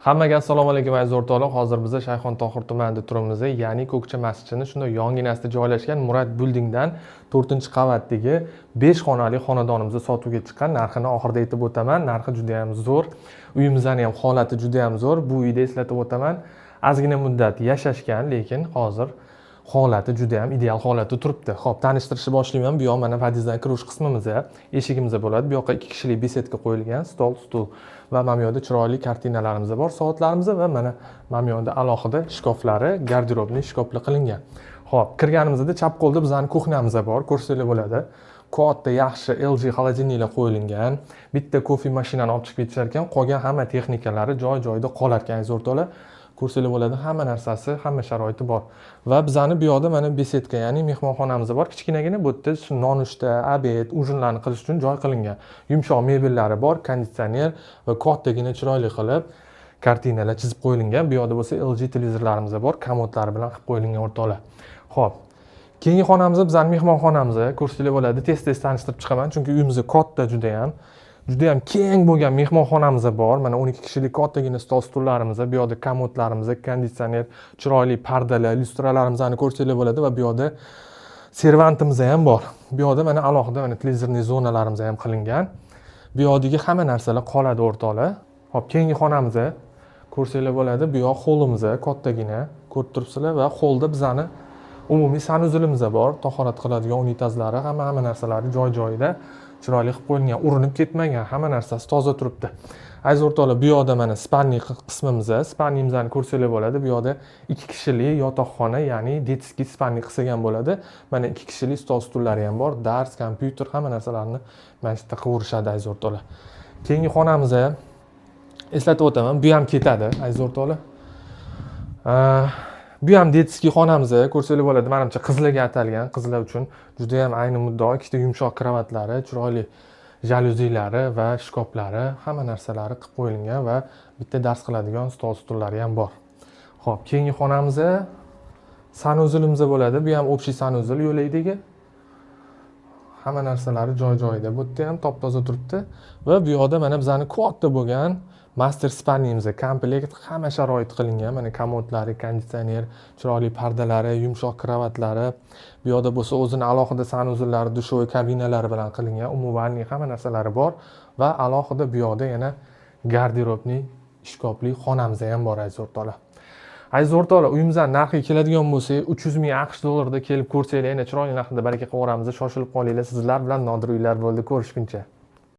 Hammaga assalomu alaykum aziz o'rtoqlar. Hozir biz Shayxon Tohir tumanida turibmiz. Ya'ni Ko'kcha masjidining shunday yonginasida joylashgan Murad Buildingdan 4-qavatdagi 5 xonali xonadonimizni sotuvga chiqqan. Narxini oxirida aytib o'taman. Narxi juda ham zo'r. Uyimizning ham holati juda ham zo'r. Bu uyda eslatib o'taman. Ozgina muddat yashashgan, lekin hozir holati juda ham ideal holatda turibdi. Xo'p, tanishtirishni boshlayman. Bu yoq mana podyezddan kirish qismimiz, eshigimiz bo'ladi. Bu yoqqa 2 kishilik besetka qo'yilgan, stol, stul va mana bu yerda chiroyli kartinalarimiz bor, soatlarimiz va mana bu yerda alohida shkoflari, garderobli shkofli qilingan. Xo'p, kirganimizda chap qo'lda bizning kuxnyamiz bor, ko'rsanglar bo'ladi. Katta yaxshi LG xolodilniklar qo'yilgan. Bitta kofe mashinani olib chiqib ketishar ekan, qolgan hamma texnikalari joy-joyida qolar ekan, aziz o'rtoqlar. Ko'rsanglar bo'ladi, hamma narsasi, hamma sharoiti bor. Va bizani bu yoqda mana besetka, ya'ni mehmonxonamiz bor. Kichkinagina bu yerda nonushta, obed, ujinlarni qilish uchun joy qilingan. Yumshoq mebellari bor, konditsioner va kattagina chiroyli qilib kartinalar chizib qo'yilgan. Bu yoqda bo'lsa LG televizorlarimiz bor, komodlari bilan qilib qo'yilgan o'rtoqlar. Xo'p. Keyingi xonamiz bizning mehmonxonamiz. Ko'rsanglar bo'ladi, tez-tez tanishtirib chiqaman, chunki uyimiz katta juda ham keng bo'lgan mehmonxonamiz bor. Mana 12 kishilik kattagina stol stullarimiz, bu yoqda komodlarimiz, konditsioner, chiroyli pardalar, lyustralarimizni ko'rsanglar bo'ladi va bu yoqda servantimiz ham bor. Bu yoqda mana alohida mana televizorli zonalarimiz ham qilingan. Bu yoqdagi hamma narsalar qoladi o'rtoqlar. Xo'p, keyingi xonamiz ko'rsanglar bo'ladi. Bu yoq holimiz kattagina, ko'rib turibsizlar va holda bizani umumiy sanuzilimiz bor. Tahorat qiladigan unitazlari, hamma narsalari joy-joyida. Chiroyli qilib qo'yilgan, urinib ketmagan, hamma narsasi toza turibdi. Aziz o'rtoqlar, bu yoqda mana spalni qismimiz, spalnimizni ko'rsanglar bo'ladi. Bu yoqda 2 kishilik yotoqxona, ya'ni detskiy spalni qilgan bo'ladi. Mana 2 kishilik stol stullari ham bor, dars, kompyuter, hamma narsalarni mana shu yerda qilishadi aziz o'rtoqlar. Keyingi xonamiz eslatib o'taman, bu ham ketadi aziz o'rtoqlar. Bu ham detskiy xonamiz, ko'rsanglar bo'ladi. Menimcha qizlarga atalgan, qizlar uchun juda ham ayni muddao, ikkita yumshoq kravatlari, chiroyli jaluzilari va shkoflari, hamma narsalari qilib qo'yilgan va bitta dars qiladigan stol stullari ham bor. Xo'p, keyingi xonamiz sanuzilimiz bo'ladi. Bu ham общий sanuzil yo'laydagi. Hamma narsalari joy-joyida. Bu yerda ham top-toza turibdi va bu yoqda mana bizning katta bo'lgan master spalnimiz, komplekt, hamma sharoit qilingan. Mana komodlari, konditsioner, chiroyli pardalari, yumshoq kravatlari. Bu yoqda bo'lsa o'zini alohida sanuzillari, dushoy kabinalari bilan qilingan. Umumiy hamma narsalari bor va alohida bu yoqda yana garderobli shkofli xonamiz ham bor aziz o'rtoqlar. Aziz o'rtoqlar, uyimizdan narxiga keladigan bo'lsa, 300 ming AQSh dollarida kelib ko'rsanglar, yana chiroyli narxda baraka qilib yuboramiz. Shoshilib qolinglar. Sizlar bilan Nodir uylar bo'ldi. Ko'rishguncha.